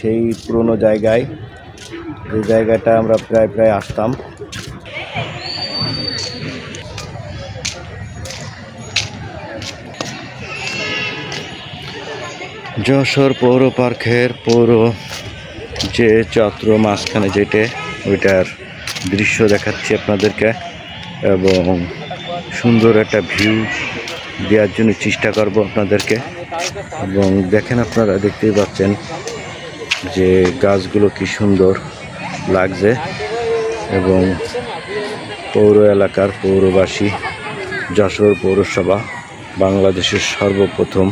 সেই পুরনো জায়গায়, যে জায়গাটা আমরা প্রায় প্রায় আসতাম। যশোর পৌর পার্কের পৌর যে চত্র মাঝখানে যেটা, ওইটার দৃশ্য দেখাচ্ছি আপনাদেরকে এবং সুন্দর একটা ভিউ দেওয়ার জন্য চেষ্টা করব আপনাদেরকে। এবং দেখেন, আপনারা দেখতেই পাচ্ছেন যে গাছগুলো কি সুন্দর লাগছে এবং পৌর এলাকার পৌরবাসী, যশোর পৌরসভা বাংলাদেশের সর্বপ্রথম